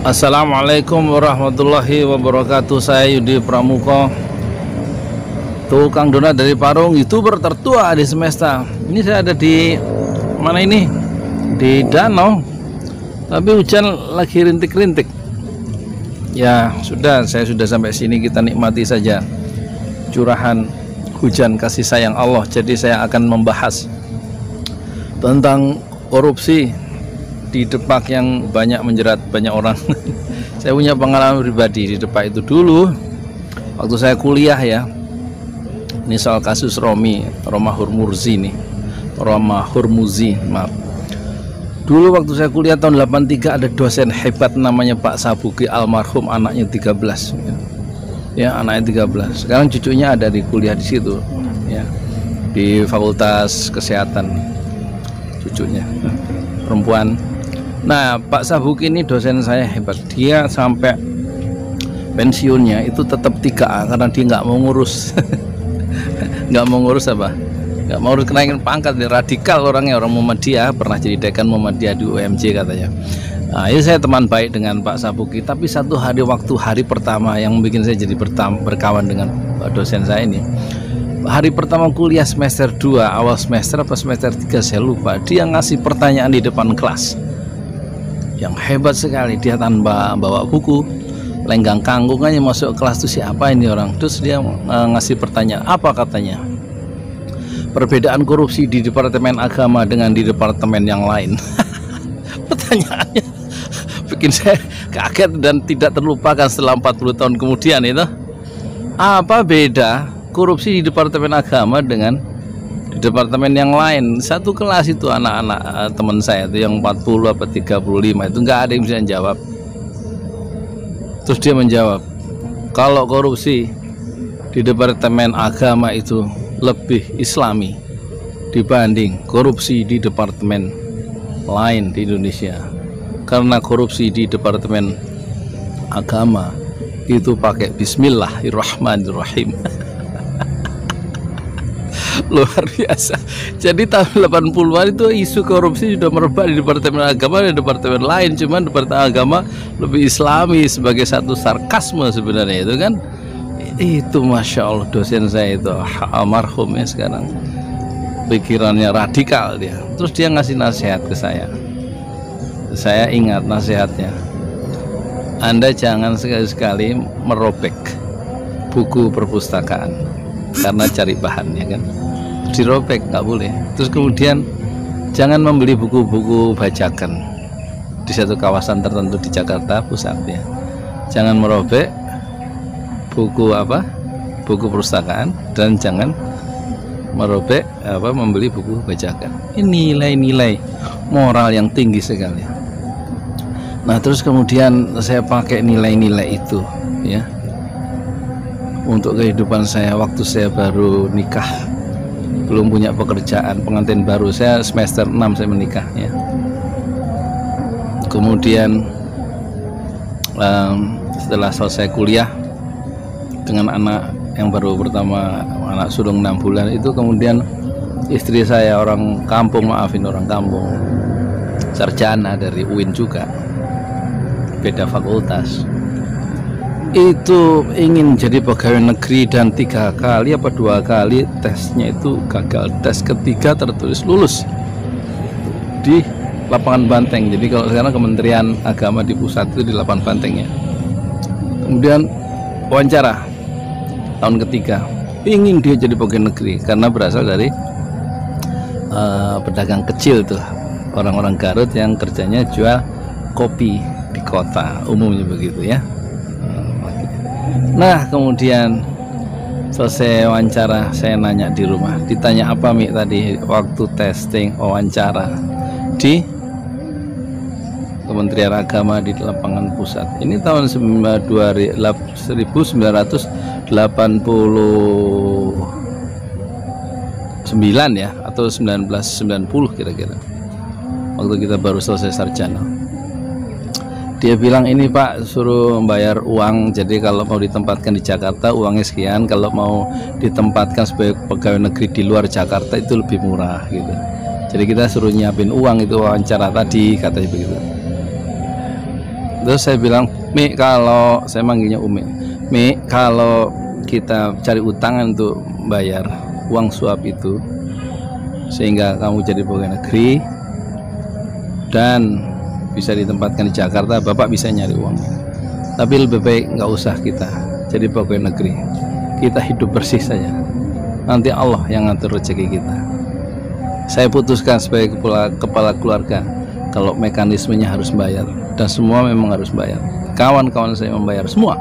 Assalamualaikum warahmatullahi wabarakatuh. Saya Yudi Pramuko, tukang donat dari Parung, YouTuber tertua di semesta. Ini saya ada di mana ini? Di danau. Tapi hujan lagi rintik-rintik. Ya, saya sudah sampai sini, kita nikmati saja curahan hujan kasih sayang Allah. Jadi saya akan membahas tentang korupsi di Depak yang banyak menjerat banyak orang. Saya punya pengalaman pribadi di Depak itu dulu waktu saya kuliah ya. Ini soal kasus Roma Hurmuzi nih. Roma Hurmuzi, maaf. Dulu waktu saya kuliah tahun 83 ada dosen hebat namanya Pak Sabuki, almarhum, anaknya 13. Ya, anaknya 13. Sekarang cucunya ada di kuliah di situ ya. Di Fakultas Kesehatan cucunya. Perempuan. Nah, Pak Sabuki ini dosen saya hebat. Dia sampai pensiunnya itu tetap 3A karena dia nggak mau ngurus. Nggak mau ngurus apa? Nggak mau kenaikan pangkat. Dia radikal orangnya, orang Muhammadiyah, pernah jadi dekan Muhammadiyah di UMJ katanya. Nah, ini saya teman baik dengan Pak Sabuki. Tapi satu hari pertama yang bikin saya jadi berkawan dengan dosen saya ini, hari pertama kuliah semester 2, awal semester apa semester 3 saya lupa, dia ngasih pertanyaan di depan kelas yang hebat sekali. Dia tanpa bawa buku, lenggang kangkung aja masuk kelas. Tuh siapa ini orang? Terus dia ngasih pertanyaan, apa katanya? Perbedaan korupsi di Departemen Agama dengan di departemen yang lain. Pertanyaannya bikin saya kaget dan tidak terlupakan setelah 40 tahun kemudian itu. Apa beda korupsi di Departemen Agama dengan di departemen yang lain? Satu kelas itu anak-anak teman saya itu yang 40 apa 35 itu nggak ada yang bisa jawab. Terus dia menjawab, kalau korupsi di Departemen Agama itu lebih islami dibanding korupsi di departemen lain di Indonesia, karena korupsi di Departemen Agama itu pakai Bismillahirrahmanirrahim. Luar biasa. Jadi tahun 80-an itu isu korupsi sudah merebak di Departemen Agama dan departemen lain. Cuman Departemen Agama lebih islami sebagai satu sarkasme sebenarnya itu kan. Itu Masya Allah dosen saya itu almarhum ya sekarang. Pikirannya radikal dia. Terus dia ngasih nasihat ke saya. Saya ingat nasihatnya. Anda jangan sekali-sekali merobek buku perpustakaan karena cari bahannya kan, dirobek nggak boleh. Terus kemudian jangan membeli buku-buku bajakan di satu kawasan tertentu di Jakarta Pusat ya. Jangan merobek buku perpustakaan, dan jangan merobek membeli buku bajakan. Ini nilai-nilai moral yang tinggi sekali. Nah, terus kemudian saya pakai nilai-nilai itu ya untuk kehidupan saya waktu saya baru nikah, belum punya pekerjaan, pengantin baru. Saya semester 6 saya menikah ya. Kemudian setelah selesai kuliah dengan anak yang baru pertama, anak sulung 6 bulan itu, kemudian istri saya orang kampung, orang kampung, sarjana dari UIN juga, beda fakultas, itu ingin jadi pegawai negeri dan 3 kali apa 2 kali tesnya itu gagal. Tes ketiga tertulis lulus di Lapangan Banteng. Jadi kalau sekarang Kementerian Agama di pusat itu di Lapangan Banteng ya. Kemudian wawancara tahun ketiga, ingin dia jadi pegawai negeri karena berasal dari pedagang kecil tuh, orang-orang Garut yang kerjanya jual kopi di kota, umumnya begitu ya. Nah, kemudian selesai wawancara, saya nanya di rumah, ditanya apa Mi tadi waktu testing wawancara di Kementerian Agama di Lapangan Pusat. Ini tahun 1989 ya, atau 1990 kira-kira, waktu kita baru selesai sarjana. Dia bilang, ini Pak suruh bayar uang, jadi kalau mau ditempatkan di Jakarta uangnya sekian, kalau mau ditempatkan sebagai pegawai negeri di luar Jakarta itu lebih murah gitu. Jadi kita suruh nyiapin uang, itu wawancara tadi katanya begitu. Terus saya bilang, Mi, kalau saya manggilnya Umi, Mi, kalau kita cari utangan untuk bayar uang suap itu sehingga kamu jadi pegawai negeri dan bisa ditempatkan di Jakarta, Bapak bisa nyari uangnya. Tapi lebih baik nggak usah kita jadi pegawai negeri, kita hidup bersih saja, nanti Allah yang ngatur rezeki kita. Saya putuskan sebagai kepala keluarga, kalau mekanismenya harus bayar, dan semua memang harus bayar. Kawan-kawan saya membayar semua,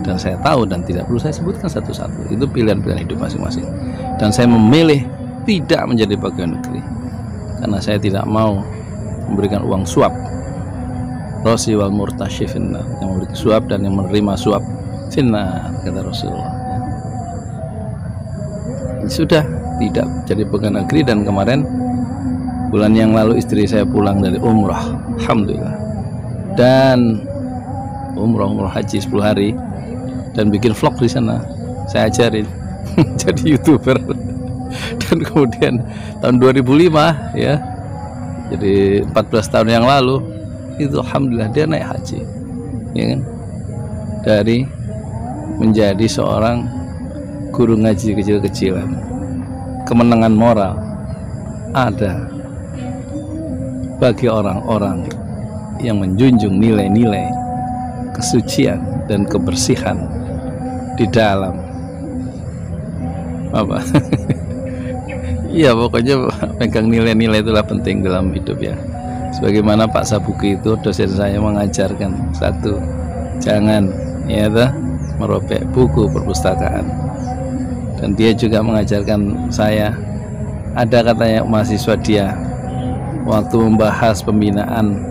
dan saya tahu dan tidak perlu saya sebutkan satu-satu. Itu pilihan-pilihan hidup masing-masing. Dan saya memilih tidak menjadi pegawai negeri karena saya tidak mau memberikan uang suap. Rosi wal murtashi finnar, yang memberi suap dan yang menerima suap finnar, kata Rasulullah. Sudah tidak jadi pegawai negeri, dan kemarin bulan yang lalu istri saya pulang dari umrah, alhamdulillah, dan umrah haji 10 hari dan bikin vlog di sana. Saya ajarin jadi YouTuber. Dan kemudian tahun 2005 ya, jadi 14 tahun yang lalu itu alhamdulillah dia naik haji, ya kan, dari menjadi seorang guru ngaji kecil-kecilan. Kemenangan moral ada bagi orang-orang yang menjunjung nilai-nilai kesucian dan kebersihan di dalam apa iya, pokoknya pegang nilai-nilai itulah penting dalam hidup ya. Sebagaimana Pak Sabuki itu dosen saya mengajarkan, satu, jangan ya merobek buku perpustakaan. Dan dia juga mengajarkan saya, ada katanya mahasiswa dia waktu membahas pembinaan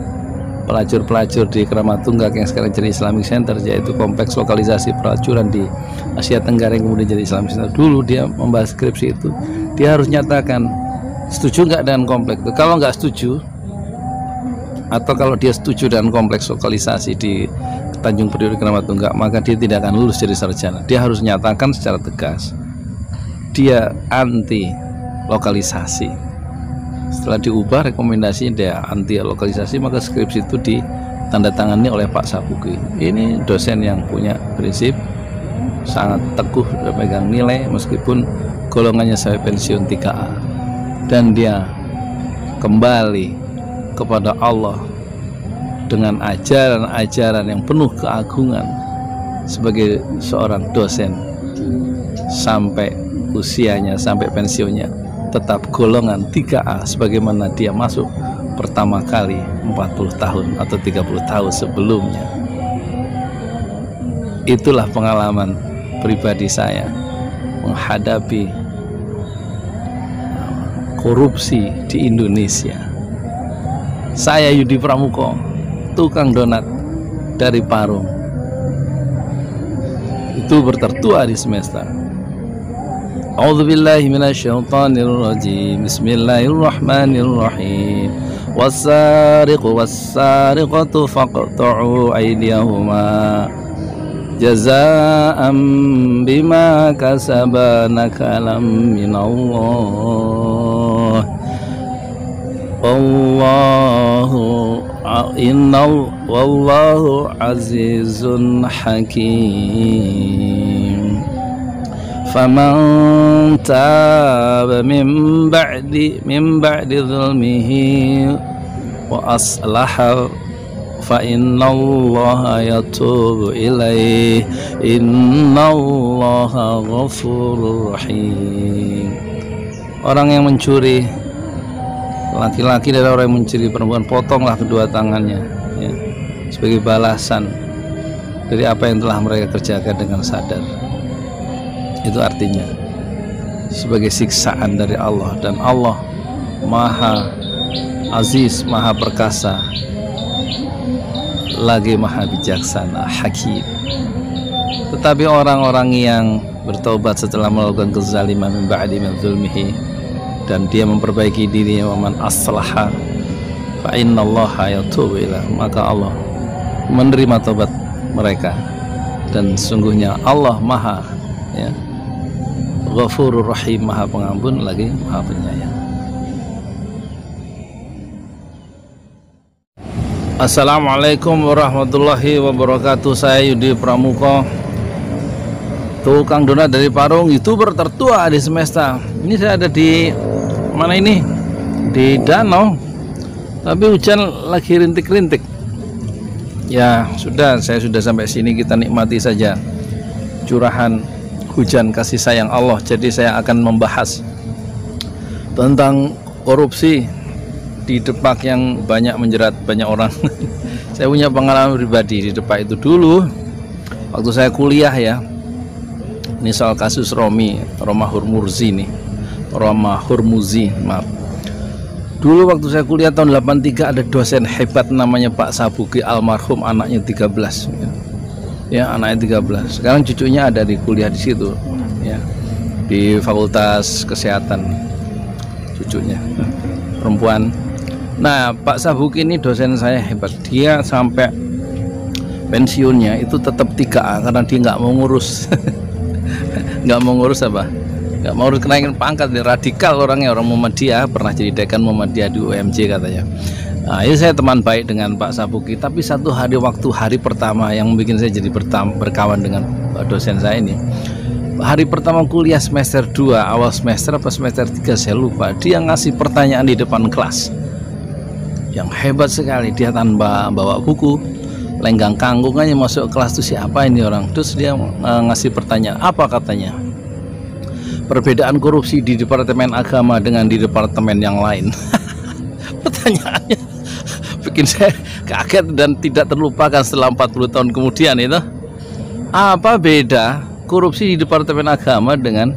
pelacur-pelacur di Kramat Tunggak yang sekarang jadi Islamic Center, yaitu kompleks lokalisasi pelacuran di Asia Tenggara yang kemudian jadi Islamic Center. Dulu dia membahas skripsi itu, dia harus nyatakan setuju nggak dengan kompleks itu. Kalau nggak setuju, atau kalau dia setuju dengan kompleks lokalisasi di Tanjung Priok Kramat Tunggak, maka dia tidak akan lulus jadi sarjana. Dia harus nyatakan secara tegas dia anti lokalisasi. Setelah diubah rekomendasinya dia anti lokalisasi, maka skripsi itu ditandatangani oleh Pak Sabuki. Ini dosen yang punya prinsip, sangat teguh dalam pegang nilai meskipun golongannya sampai pensiun 3A, dan dia kembali kepada Allah dengan ajaran-ajaran yang penuh keagungan sebagai seorang dosen sampai usianya, sampai pensiunnya tetap golongan 3A sebagaimana dia masuk pertama kali 40 tahun atau 30 tahun sebelumnya. Itulah pengalaman pribadi saya menghadapi korupsi di Indonesia. Saya Yudi Pramuko, tukang donat dari Parung, itu bertertua di semesta. A'udzubillahi minasyaitonir rajim. Bismillahirrahmanirrahim. Was-sariqu was-sariqatu faqta'u aydiyahuma jazaa'an bima kasaba nakalam minallah. Wallahu azizun hakim. Faman taba min ba'di zulmihi wa aslaha fa innallaha yatubu ilaihi innallaha ghafurur rahim. Orang yang mencuri, laki-laki dari orang yang mencuri perempuan, potonglah kedua tangannya ya, sebagai balasan dari apa yang telah mereka kerjakan dengan sadar. Itu artinya sebagai siksaan dari Allah, dan Allah Maha Aziz, Maha Perkasa, lagi Maha Bijaksana, Hakim. Tetapi orang-orang yang bertobat setelah melakukan kezaliman min ba'di zulmihi, dan dia memperbaiki dirinya, waman aslaha fa innallaha yatubu ilah, maka Allah menerima tobat mereka, dan sungguhnya Allah Maha ya Ghafurur Rahim, Maha Pengampun lagi Maha Penyayang. Assalamualaikum warahmatullahi wabarakatuh. Saya Yudi Pramuko, tukang donat dari Parung, YouTuber tertua di semesta. Ini saya ada di mana ini? Di danau. Tapi hujan lagi rintik-rintik. Ya sudah, saya sudah sampai sini, kita nikmati saja curahan hujan kasih sayang Allah. Jadi saya akan membahas tentang korupsi di Depak yang banyak menjerat banyak orang. Saya punya pengalaman pribadi di Depak itu dulu waktu saya kuliah ya. Ini soal kasus Roma Hurmuzi nih. Roma Hurmuzi, maaf. Dulu waktu saya kuliah tahun 83 ada dosen hebat namanya Pak Sabuki almarhum, anaknya 13. Ya, anaknya 13. Sekarang cucunya ada di kuliah di situ ya. Di Fakultas Kesehatan cucunya. Perempuan. Nah, Pak Sabuki ini dosen saya hebat. Dia sampai pensiunnya itu tetap 3A karena dia nggak mau ngurus. Nggak mau ngurus apa? Nggak mau kenaikan pangkat. Dia radikal orangnya, orang Muhammadiyah, pernah jadi dekan Muhammadiyah di UMJ katanya. Nah, ini saya teman baik dengan Pak Sabuki. Tapi satu hari, waktu hari pertama yang bikin saya jadi berkawan dengan dosen saya ini, hari pertama kuliah semester 2, awal semester apa semester 3 saya lupa, dia ngasih pertanyaan di depan kelas yang hebat sekali. Dia tanpa bawa buku, lenggang kangkung aja masuk kelas. Tuh siapa ini orang? Terus dia ngasih pertanyaan, apa katanya? Perbedaan korupsi di Departemen Agama dengan di departemen yang lain. Pertanyaannya bikin saya kaget dan tidak terlupakan setelah 40 tahun kemudian itu. Apa beda korupsi di Departemen Agama dengan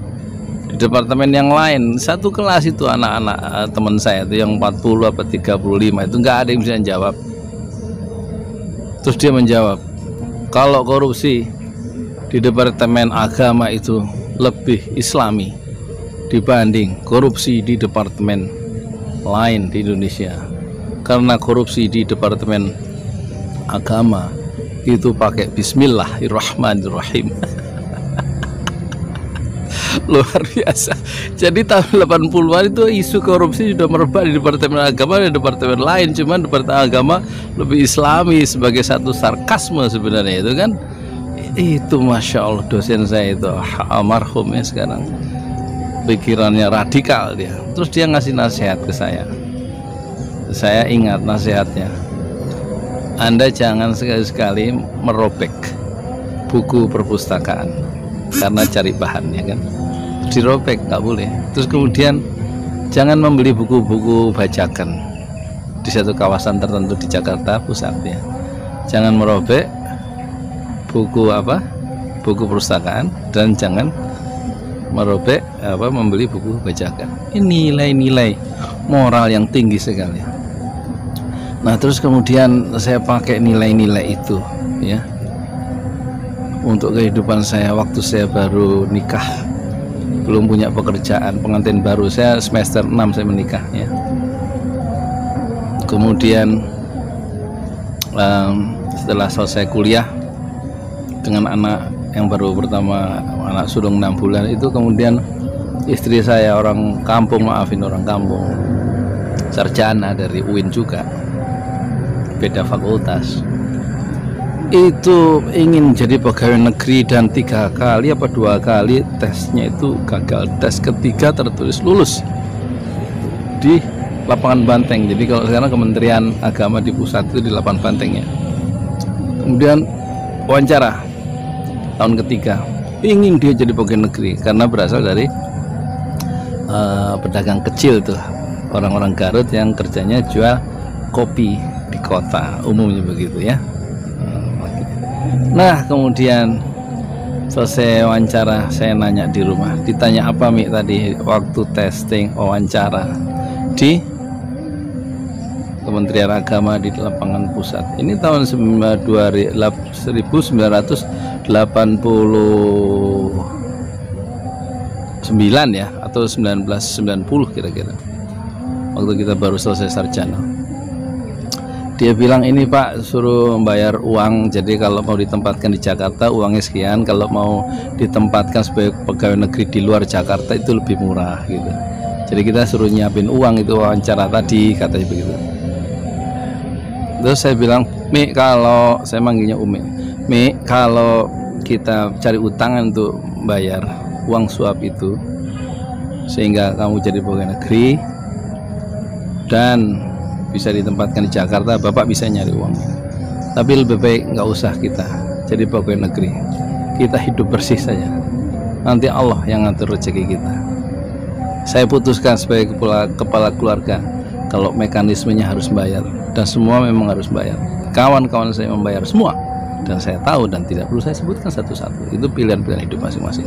di departemen yang lain? Satu kelas itu anak-anak teman saya itu yang 40 apa 35 itu nggak ada yang bisa jawab. Terus dia menjawab, kalau korupsi di Departemen Agama itu lebih islami dibanding korupsi di departemen lain di Indonesia, karena korupsi di Departemen Agama itu pakai Bismillahirrahmanirrahim. Luar biasa. Jadi tahun 80-an itu isu korupsi sudah merebak di Departemen Agama dan departemen lain, cuman Departemen Agama lebih islami sebagai satu sarkasme sebenarnya itu kan. Itu Masya Allah dosen saya itu almarhum ya, sekarang pikirannya radikal dia. Terus dia ngasih nasihat ke saya. Saya ingat nasihatnya, Anda jangan sekali-sekali merobek buku perpustakaan karena cari bahannya kan, dirobek nggak boleh. Terus kemudian jangan membeli buku-buku bajakan di satu kawasan tertentu di Jakarta Pusat ya. Jangan merobek buku perpustakaan, dan jangan merobek membeli buku bajakan. Ini nilai-nilai moral yang tinggi sekali. Nah, terus kemudian saya pakai nilai-nilai itu ya untuk kehidupan saya waktu saya baru nikah, belum punya pekerjaan, pengantin baru. Saya semester 6 saya menikah ya. Kemudian setelah selesai kuliah dengan anak yang baru pertama, anak sulung 6 bulan itu, kemudian istri saya orang kampung, orang kampung, sarjana dari UIN juga, beda fakultas, itu ingin jadi pegawai negeri dan 3 kali apa 2 kali tesnya itu gagal. Tes ketiga tertulis lulus di Lapangan Banteng. Jadi kalau sekarang Kementerian Agama di pusat itu di Lapangan Banteng ya. Kemudian wawancara tahun ketiga, ingin dia jadi pegawai negeri karena berasal dari pedagang kecil tuh, orang-orang Garut yang kerjanya jual kopi di kota, umumnya begitu ya. Nah, kemudian selesai wawancara, saya nanya di rumah, ditanya apa Mi tadi waktu testing wawancara di Kementerian Agama di Lapangan Pusat. Ini tahun 1989 ya, atau 1990 kira-kira, waktu kita baru selesai sarjana. Dia bilang, ini Pak suruh bayar uang, jadi kalau mau ditempatkan di Jakarta uangnya sekian, kalau mau ditempatkan sebagai pegawai negeri di luar Jakarta itu lebih murah gitu. Jadi kita suruh nyiapin uang, itu wawancara tadi katanya begitu. Terus saya bilang, Mi, kalau saya manggilnya Umi, Mi, kalau kita cari utangan untuk bayar uang suap itu sehingga kamu jadi pegawai negeri dan bisa ditempatkan di Jakarta, Bapak bisa nyari uangnya. Tapi lebih baik nggak usah kita jadi pegawai negeri, kita hidup bersih saja, nanti Allah yang ngatur rezeki kita. Saya putuskan sebagai kepala keluarga kalau mekanismenya harus bayar, dan semua memang harus bayar. Kawan-kawan saya membayar semua, dan saya tahu dan tidak perlu saya sebutkan satu-satu. Itu pilihan-pilihan hidup masing-masing.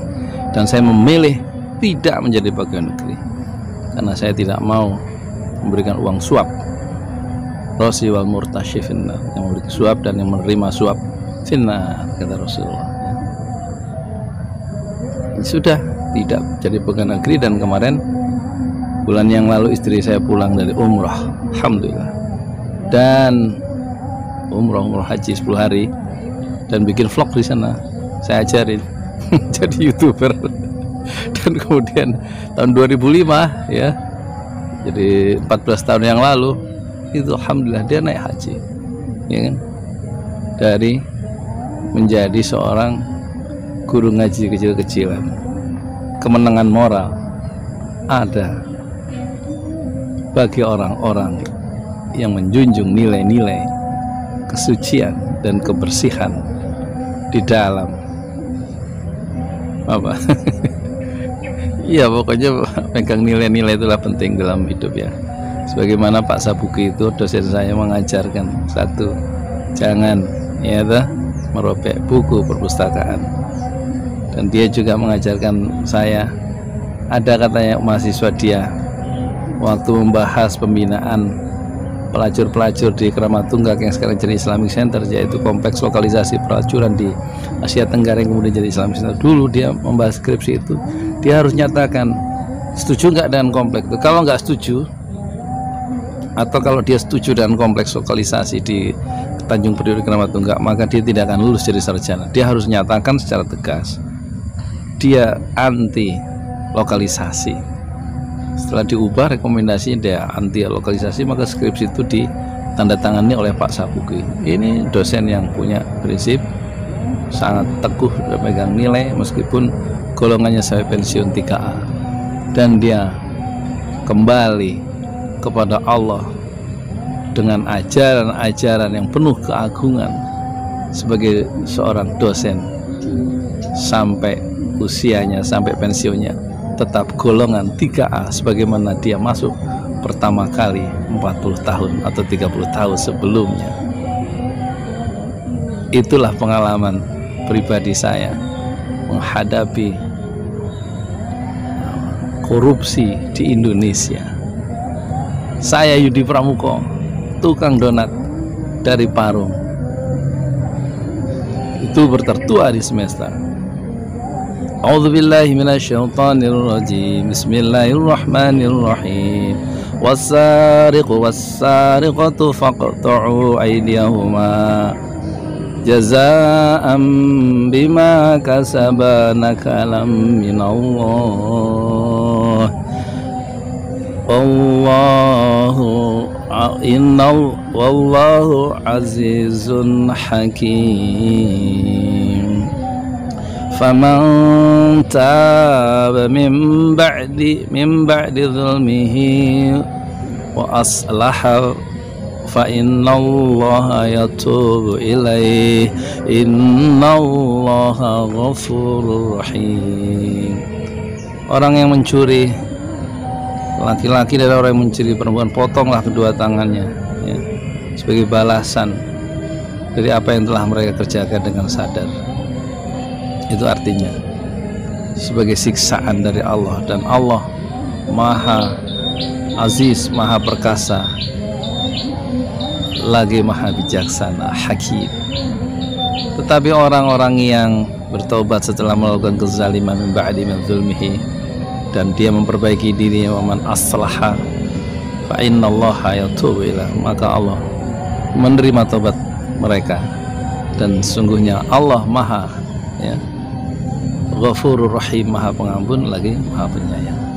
Dan saya memilih tidak menjadi pegawai negeri karena saya tidak mau memberikan uang suap. Rosi wal murtashi finnar, yang memberi suap dan yang menerima suap finnar, kata Rasulullah. Sudah tidak jadi pegawai negeri, dan kemarin bulan yang lalu istri saya pulang dari umrah, alhamdulillah, dan umrah haji 10 hari dan bikin vlog di sana. Saya ajarin jadi YouTuber. Dan kemudian tahun 2005 ya, jadi 14 tahun yang lalu itu alhamdulillah dia naik haji, ya kan, dari menjadi seorang guru ngaji kecil-kecilan. Kemenangan moral ada bagi orang-orang yang menjunjung nilai-nilai kesucian dan kebersihan di dalam apa iya, pokoknya pegang nilai-nilai itulah penting dalam hidup ya. Sebagaimana Pak Sabuki itu dosen saya mengajarkan, satu, jangan ya merobek buku perpustakaan. Dan dia juga mengajarkan saya, ada katanya mahasiswa dia waktu membahas pembinaan pelacur-pelacur di Kramat Tunggak yang sekarang jadi Islamic Center, yaitu kompleks lokalisasi pelacuran di Asia Tenggara yang kemudian jadi Islamic Center. Dulu dia membahas skripsi itu, dia harus nyatakan setuju nggak dengan kompleks itu. Kalau nggak setuju, atau kalau dia setuju dengan kompleks lokalisasi di Tanjung Priok di Kramat Tunggak, maka dia tidak akan lulus jadi sarjana. Dia harus nyatakan secara tegas dia anti lokalisasi. Setelah diubah rekomendasinya dia anti lokalisasi, maka skripsi itu ditandatangani oleh Pak Sabuki. Ini dosen yang punya prinsip, sangat teguh dan megang nilai meskipun golongannya sampai pensiun 3A, dan dia kembali kepada Allah dengan ajaran-ajaran yang penuh keagungan sebagai seorang dosen sampai usianya, sampai pensiunnya tetap golongan 3A sebagaimana dia masuk pertama kali 40 tahun atau 30 tahun sebelumnya. Itulah pengalaman pribadi saya menghadapi korupsi di Indonesia. Saya Yudi Pramuko, tukang donat dari Parung, itu bertertua di semesta. A'udzubillahi minasyaitonir rajim. Bismillahirrahmanirrahim. Was-sariqu was-sariqatu faqta'u aydiyahuma jazaa'an bima kasaba nakalam minallah. Wallahu azizun hakim. Faman taba min ba'di zulmihi wa aslaha fa innallaha yatubu ilaih innallaha ghafurur rahim. Orang yang mencuri, laki-laki dari orang yang mencuri perempuan, potonglah kedua tangannya ya, sebagai balasan dari apa yang telah mereka kerjakan dengan sadar. Itu artinya sebagai siksaan dari Allah, dan Allah Maha Aziz, Maha Perkasa, lagi Maha Bijaksana, Hakim. Tetapi orang-orang yang bertobat setelah melakukan kezaliman min ba'di zulmihi, dan dia memperbaiki dirinya, waman aslaha fa innallaha yatubu ilah, maka Allah menerima tobat mereka, dan sungguhnya Allah Maha ya Ghafurur Rahim, Maha Pengampun lagi Maha Penyayang.